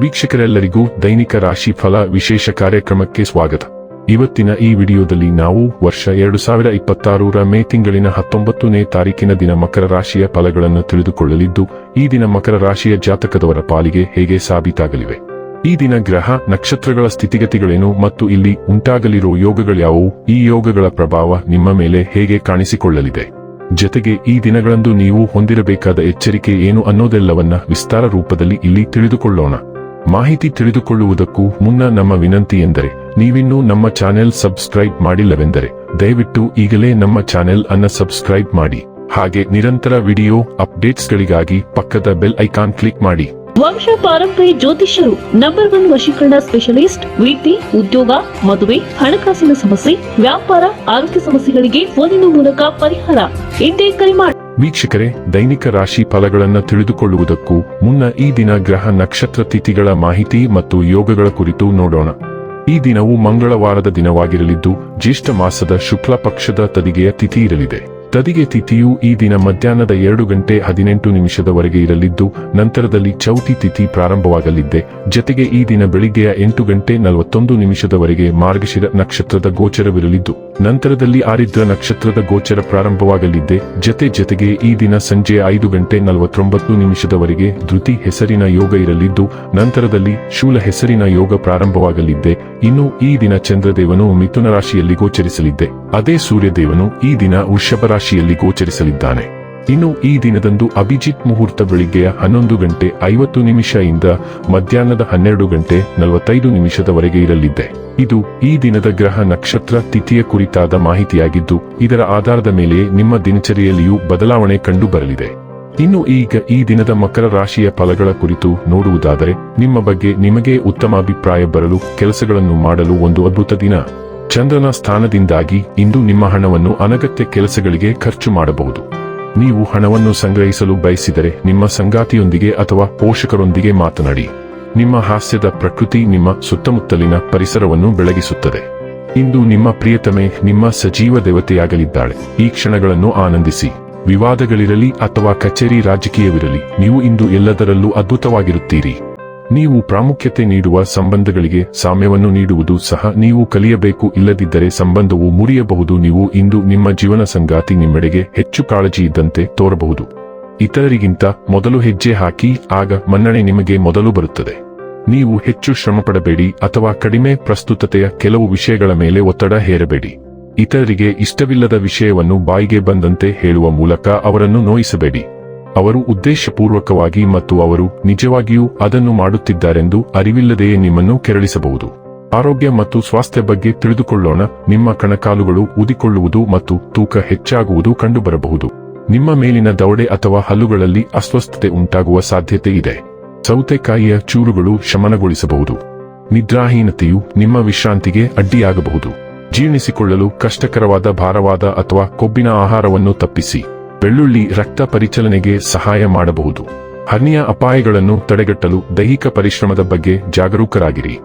ವೀಕ್ಷಕರೆಲ್ಲರಿಗೂ ದೈನಿಕ ರಾಶಿ ಫಲ ವಿಶೇಷ ಕಾರ್ಯಕ್ರಮಕ್ಕೆ ಸ್ವಾಗತ. ಇವತ್ತಿನ ಈ ವಿಡಿಯೋದಲ್ಲಿ ನಾವು ವರ್ಷ 2026ರ ಮೇ ತಿಂಗಳಿನ 19ನೇ ತಾರೀಕಿನ ದಿನ ಮಕರ ರಾಶಿಯ ಫಲಗಳನ್ನು ತಿಳಿದುಕೊಳ್ಳಲಿದ್ದು, ಈ ದಿನ ಮಕರ ರಾಶಿಯ ಜಾತಕದವರ ಪಾಲಿಗೆ ಹೇಗೆ ಸಾಬೀತಾಗಲಿವೆ, ಈ ದಿನ ಗ್ರಹ ನಕ್ಷತ್ರಗಳ ಸ್ಥಿತಿಗತಿಗಳೇನು ಮತ್ತು ಇಲ್ಲಿ ಉಂಟಾಗಲಿರೋ ಯೋಗಗಳ್ಯಾವುವು, ಈ ಯೋಗಗಳ ಪ್ರಭಾವ ನಿಮ್ಮ ಮೇಲೆ ಹೇಗೆ ಕಾಣಿಸಿಕೊಳ್ಳಲಿದೆ, ಜೊತೆಗೆ ಈ ದಿನಗಳಂದು ನೀವು ಹೊಂದಿರಬೇಕಾದ ಎಚ್ಚರಿಕೆ ಏನು ಅನ್ನೋದೆಲ್ಲವನ್ನ ವಿಸ್ತಾರ ರೂಪದಲ್ಲಿ ಇಲ್ಲಿ ತಿಳಿದುಕೊಳ್ಳೋಣ. ಮಾಹಿತಿ ತಿಳಿದುಕೊಳ್ಳುವುದಕ್ಕೂ ಮುನ್ನ ನಮ್ಮ ವಿನಂತಿ ಎಂದರೆ, ನೀವಿನ್ನೂ ನಮ್ಮ ಚಾನೆಲ್ ಸಬ್ಸ್ಕ್ರೈಬ್ ಮಾಡಿಲ್ಲವೆಂದರೆ ದಯವಿಟ್ಟು ಈಗಲೇ ನಮ್ಮ ಚಾನೆಲ್ ಅನ್ನ ಸಬ್ಸ್ಕ್ರೈಬ್ ಮಾಡಿ. ಹಾಗೆ ನಿರಂತರ ವಿಡಿಯೋ ಅಪ್ಡೇಟ್ಸ್ಗಳಿಗಾಗಿ ಪಕ್ಕದ ಬೆಲ್ ಐಕಾನ್ ಕ್ಲಿಕ್ ಮಾಡಿ. ವಂಶ ಪಾರಂಪರ್ಯ ಜ್ಯೋತಿಷ್ಯರು ನಂಬರ್ 1 ವಶೀಕರಣ ಸ್ಪೆಷಲಿಸ್ಟ್. ವೃತ್ತಿ, ಉದ್ಯೋಗ, ಮದುವೆ, ಹಣಕಾಸಿನ ಸಮಸ್ಯೆ, ವ್ಯಾಪಾರ, ಆರೋಗ್ಯ ಸಮಸ್ಯೆಗಳಿಗೆ ಫೋನಿನ ಮೂಲಕ ಪರಿಹಾರ. ಇಂದೇ ಕರೆ ಮಾಡಿ. ವೀಕ್ಷಕರೇ, ದೈನಿಕ ರಾಶಿ ಫಲಗಳನ್ನು ತಿಳಿದುಕೊಳ್ಳುವುದಕ್ಕೂ ಮುನ್ನ ಈ ದಿನ ಗ್ರಹ ನಕ್ಷತ್ರ ತಿಥಿಗಳ ಮಾಹಿತಿ ಮತ್ತು ಯೋಗಗಳ ಕುರಿತು ನೋಡೋಣ. ಈ ದಿನವು ಮಂಗಳವಾರದ ದಿನವಾಗಿರಲಿದ್ದು, ಜ್ಯೇಷ್ಠ ಮಾಸದ ಶುಕ್ಲ ಪಕ್ಷದ ತದಿಗೆಯ ತಿಥಿ ಇರಲಿದೆ. ತದಿಗೆ ತಿಥಿಯು ಈ ದಿನ ಮಧ್ಯಾಹ್ನದ 2:18 ಇರಲಿದ್ದು, ನಂತರದಲ್ಲಿ ಚೌತಿ ತಿಥಿ ಪ್ರಾರಂಭವಾಗಲಿದೆ. ಜತೆಗೆ ಈ ದಿನ ಬೆಳಿಗ್ಗೆಯ 8:41 ಮಾರ್ಗಶಿರ ನಕ್ಷತ್ರದ ಗೋಚರವಿರಲಿದ್ದು, ನಂತರದಲ್ಲಿ ಆರಿದ್ರ ನಕ್ಷತ್ರದ ಗೋಚರ ಪ್ರಾರಂಭವಾಗಲಿದೆ. ಜತೆಗೆ ಈ ದಿನ ಸಂಜೆ 5:49 ಧೃತಿ ಹೆಸರಿನ ಯೋಗ ಇರಲಿದ್ದು, ನಂತರದಲ್ಲಿ ಶೂಲ ಹೆಸರಿನ ಯೋಗ ಪ್ರಾರಂಭವಾಗಲಿದೆ. ಇನ್ನು ಈ ದಿನ ಚಂದ್ರದೇವನು ಮಿಥುನ ರಾಶಿಯಲ್ಲಿ ಗೋಚರಿಸಲಿದೆ. ಅದೇ ಸೂರ್ಯದೇವನು ಈ ದಿನ ವೃಷಭ ರಾಶಿಯಲ್ಲಿ ಗೋಚರಿಸಲಿದ್ದಾನೆ. ಇನ್ನು ಈ ದಿನದಂದು ಅಭಿಜಿತ್ ಮುಹೂರ್ತ ಬೆಳಿಗ್ಗೆಯ 11:50 ಇಂದ ಮಧ್ಯಾಹ್ನದ 12:45 ಇರಲಿದೆ. ಇದು ಈ ದಿನದ ಗ್ರಹ ನಕ್ಷತ್ರ ತಿಥಿಯ ಕುರಿತಾದ ಮಾಹಿತಿಯಾಗಿದ್ದು, ಇದರ ಆಧಾರದ ಮೇಲೆ ನಿಮ್ಮ ದಿನಚರಿಯಲ್ಲಿಯೂ ಬದಲಾವಣೆ ಕಂಡು ಬರಲಿದೆ. ಇನ್ನು ಈಗ ಈ ದಿನದ ಮಕರ ರಾಶಿಯ ಫಲಗಳ ಕುರಿತು ನೋಡುವುದಾದರೆ, ನಿಮ್ಮ ಬಗ್ಗೆ ನಿಮಗೆ ಉತ್ತಮ ಅಭಿಪ್ರಾಯ ಬರಲು, ಕೆಲಸಗಳನ್ನು ಮಾಡಲು ಒಂದು ಅದ್ಭುತ ದಿನ. ಚಂದ್ರನ ಸ್ಥಾನದಿಂದಾಗಿ ಇಂದು ನಿಮ್ಮ ಹಣವನ್ನು ಅನಗತ್ಯ ಕೆಲಸಗಳಿಗೆ ಖರ್ಚು ಮಾಡಬಹುದು. ನೀವು ಹಣವನ್ನು ಸಂಗ್ರಹಿಸಲು ಬಯಸಿದರೆ ನಿಮ್ಮ ಸಂಗಾತಿಯೊಂದಿಗೆ ಅಥವಾ ಪೋಷಕರೊಂದಿಗೆ ಮಾತನಾಡಿ. ನಿಮ್ಮ ಹಾಸ್ಯದ ಪ್ರಕೃತಿ ನಿಮ್ಮ ಸುತ್ತಮುತ್ತಲಿನ ಪರಿಸರವನ್ನು ಬೆಳಗಿಸುತ್ತದೆ. ಇಂದು ನಿಮ್ಮ ಪ್ರಿಯತಮೆ ನಿಮ್ಮ ಸಜೀವ ದೇವತೆಯಾಗಲಿದ್ದಾಳೆ. ಈ ಕ್ಷಣಗಳನ್ನು ಆನಂದಿಸಿ. ವಿವಾದಗಳಿರಲಿ ಅಥವಾ ಕಚೇರಿ ರಾಜಕೀಯವಿರಲಿ, ನೀವು ಇಂದು ಎಲ್ಲದರಲ್ಲೂ ಅದ್ಭುತವಾಗಿರುತ್ತೀರಿ. ನೀವು ಪ್ರಾಮುಖ್ಯತೆ ನೀಡುವ ಸಂಬಂಧಗಳಿಗೆ ಸಾಮ್ಯವನ್ನು ನೀಡುವುದು ಸಹ ನೀವು ಕಲಿಯಬೇಕು. ಇಲ್ಲದಿದ್ದರೆ ಸಂಬಂಧವು ಮುರಿಯಬಹುದು. ನೀವು ಇಂದು ನಿಮ್ಮ ಜೀವನ ಸಂಗಾತಿ ನಿಮ್ಮೆಡೆಗೆ ಹೆಚ್ಚು ಕಾಳಜಿ ಇದ್ದಂತೆ ತೋರಬಹುದು. ಇತರರಿಗಿಂತ ಮೊದಲು ಹೆಜ್ಜೆ ಹಾಕಿ, ಆಗ ಮನ್ನಣೆ ನಿಮಗೆ ಮೊದಲು ಬರುತ್ತದೆ. ನೀವು ಹೆಚ್ಚು ಶ್ರಮಪಡಬೇಡಿ ಅಥವಾ ಕಡಿಮೆ ಪ್ರಸ್ತುತತೆಯ ಕೆಲವು ವಿಷಯಗಳ ಮೇಲೆ ಒತ್ತಡ ಹೇರಬೇಡಿ. ಇತರರಿಗೆ ಇಷ್ಟವಿಲ್ಲದ ವಿಷಯವನ್ನು ಬಾಯಿಗೆ ಬಂದಂತೆ ಹೇಳುವ ಮೂಲಕ ಅವರನ್ನು ನೋಯಿಸಬೇಡಿ. ಅವರು ಉದ್ದೇಶಪೂರ್ವಕವಾಗಿ ಮತ್ತು ಅವರು ನಿಜವಾಗಿಯೂ ಅದನ್ನು ಮಾಡುತ್ತಿದ್ದಾರೆಂದು ಅರಿವಿಲ್ಲದೆಯೇ ನಿಮ್ಮನ್ನು ಕೆರಳಿಸಬಹುದು. ಆರೋಗ್ಯ ಮತ್ತು ಸ್ವಾಸ್ಥ್ಯ ಬಗ್ಗೆ ತಿಳಿದುಕೊಳ್ಳೋಣ. ನಿಮ್ಮ ಕಣಕಾಲುಗಳು ಊದಿಕೊಳ್ಳುವುದು ಮತ್ತು ತೂಕ ಹೆಚ್ಚಾಗುವುದು ಕಂಡುಬರಬಹುದು. ನಿಮ್ಮ ಮೇಲಿನ ದವಡೆ ಅಥವಾ ಹಲ್ಲುಗಳಲ್ಲಿ ಅಸ್ವಸ್ಥತೆ ಉಂಟಾಗುವ ಸಾಧ್ಯತೆ ಇದೆ. ಸೌತೆಕಾಯಿಯ ಚೂರುಗಳು ಶಮನಗೊಳಿಸಬಹುದು. ನಿದ್ರಾಹೀನತೆಯು ನಿಮ್ಮ ವಿಶ್ರಾಂತಿಗೆ ಅಡ್ಡಿಯಾಗಬಹುದು. ಜೀರ್ಣಿಸಿಕೊಳ್ಳಲು ಕಷ್ಟಕರವಾದ ಭಾರವಾದ ಅಥವಾ ಕೊಬ್ಬಿನ ಆಹಾರವನ್ನು ತಪ್ಪಿಸಿ. ಬೆಳ್ಳುಳ್ಳಿ ರಕ್ತ ಪರಿಚಲನೆಗೆ ಸಹಾಯ ಮಾಡಬಹುದು. ಹರ್ನಿಯಾ ಅಪಾಯಗಳನ್ನು ತಡೆಗಟ್ಟಲು ದೈಹಿಕ ಪರಿಶ್ರಮದ ಬಗ್ಗೆ ಜಾಗರೂಕರಾಗಿರಿ.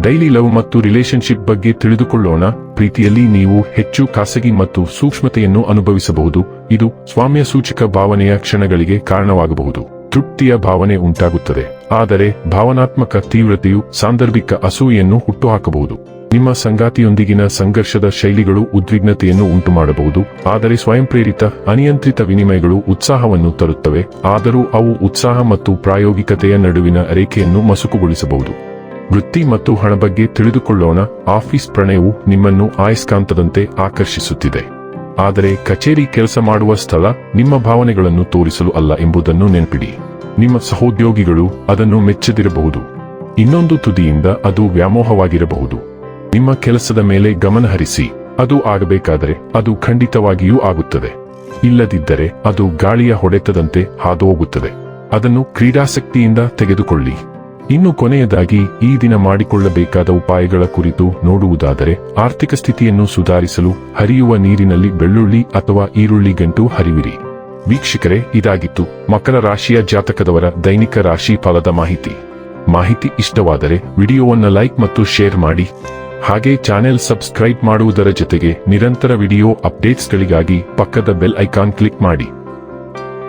ಡೈಲಿ ಲವ್ ಮತ್ತು ರಿಲೇಶನ್ಶಿಪ್ ಬಗ್ಗೆ ತಿಳಿದುಕೊಳ್ಳೋಣ. ಪ್ರೀತಿಯಲ್ಲಿ ನೀವು ಹೆಚ್ಚು ಖಾಸಗಿ ಮತ್ತು ಸೂಕ್ಷ್ಮತೆಯನ್ನು ಅನುಭವಿಸಬಹುದು. ಇದು ಸ್ವಾಮ್ಯ ಸೂಚಕ ಭಾವನೆಯ ಕ್ಷಣಗಳಿಗೆ ಕಾರಣವಾಗಬಹುದು. ತೃಪ್ತಿಯ ಭಾವನೆ ಉಂಟಾಗುತ್ತದೆ, ಆದರೆ ಭಾವನಾತ್ಮಕ ತೀವ್ರತೆಯು ಸಾಂದರ್ಭಿಕ ಅಸೂಯೆಯನ್ನು ಹುಟ್ಟುಹಾಕಬಹುದು. ನಿಮ್ಮ ಸಂಗಾತಿಯೊಂದಿಗಿನ ಸಂಘರ್ಷದ ಶೈಲಿಗಳು ಉದ್ವಿಗ್ನತೆಯನ್ನು ಉಂಟುಮಾಡಬಹುದು, ಆದರೆ ಸ್ವಯಂಪ್ರೇರಿತ ಅನಿಯಂತ್ರಿತ ವಿನಿಮಯಗಳು ಉತ್ಸಾಹವನ್ನು ತರುತ್ತವೆ. ಆದರೂ ಅವು ಉತ್ಸಾಹ ಮತ್ತು ಪ್ರಾಯೋಗಿಕತೆಯ ನಡುವಿನ ರೇಖೆಯನ್ನು ಮಸುಕುಗೊಳಿಸಬಹುದು. ವೃತ್ತಿ ಮತ್ತು ಹಣ ಬಗ್ಗೆ ತಿಳಿದುಕೊಳ್ಳೋಣ. ಆಫೀಸ್ ಪ್ರಣಯವು ನಿಮ್ಮನ್ನು ಆಯಸ್ಕಾಂತದಂತೆ ಆಕರ್ಷಿಸುತ್ತಿದೆ, ಆದರೆ ಕಚೇರಿ ಕೆಲಸ ಮಾಡುವ ಸ್ಥಳ ನಿಮ್ಮ ಭಾವನೆಗಳನ್ನು ತೋರಿಸಲು ಅಲ್ಲ ಎಂಬುದನ್ನು ನೆನಪಿಡಿ. ನಿಮ್ಮ ಸಹೋದ್ಯೋಗಿಗಳು ಅದನ್ನು ಮೆಚ್ಚದಿರಬಹುದು. ಇನ್ನೊಂದು ತುದಿಯಿಂದ ಅದು ವ್ಯಾಮೋಹವಾಗಿರಬಹುದು. ನಿಮ್ಮ ಕೆಲಸದ ಮೇಲೆ ಗಮನ ಹರಿಸಿ. ಅದು ಆಗಬೇಕಾದರೆ ಅದು ಖಂಡಿತವಾಗಿಯೂ ಆಗುತ್ತದೆ. ಇಲ್ಲದಿದ್ದರೆ ಅದು ಗಾಳಿಯ ಹೊಡೆತದಂತೆ ಹಾದುಹೋಗುತ್ತದೆ. ಅದನ್ನು ಕ್ರೀಡಾಸಕ್ತಿಯಿಂದ ತೆಗೆದುಕೊಳ್ಳಿ. ಇನ್ನು ಕೊನೆಯದಾಗಿ ಈ ದಿನ ಮಾಡಿಕೊಳ್ಳಬೇಕಾದ ಉಪಾಯಗಳ ಕುರಿತು ನೋಡುವುದಾದರೆ, ಆರ್ಥಿಕ ಸ್ಥಿತಿಯನ್ನು ಸುಧಾರಿಸಲು ಹರಿಯುವ ನೀರಿನಲ್ಲಿ ಬೆಳ್ಳುಳ್ಳಿ ಅಥವಾ ಈರುಳ್ಳಿ ಗಂಟು ಹರಿವಿರಿ. ವೀಕ್ಷಕರೇ, ಇದಾಗಿತ್ತು ಮಕರ ರಾಶಿಯ ಜಾತಕದವರ ದೈನಿಕ ರಾಶಿ ಫಲದ ಮಾಹಿತಿ ಇಷ್ಟವಾದರೆ ವಿಡಿಯೋವನ್ನು ಲೈಕ್ ಮತ್ತು ಶೇರ್ ಮಾಡಿ. ಹಾಗೆ ಚಾನೆಲ್ ಸಬ್ಸ್ಕ್ರೈಬ್ ಮಾಡುವುದರ ಜೊತೆಗೆ ನಿರಂತರ ವಿಡಿಯೋ ಅಪ್ಡೇಟ್ಸ್ಗಳಿಗಾಗಿ ಪಕ್ಕದ ಬೆಲ್ ಐಕಾನ್ ಕ್ಲಿಕ್ ಮಾಡಿ.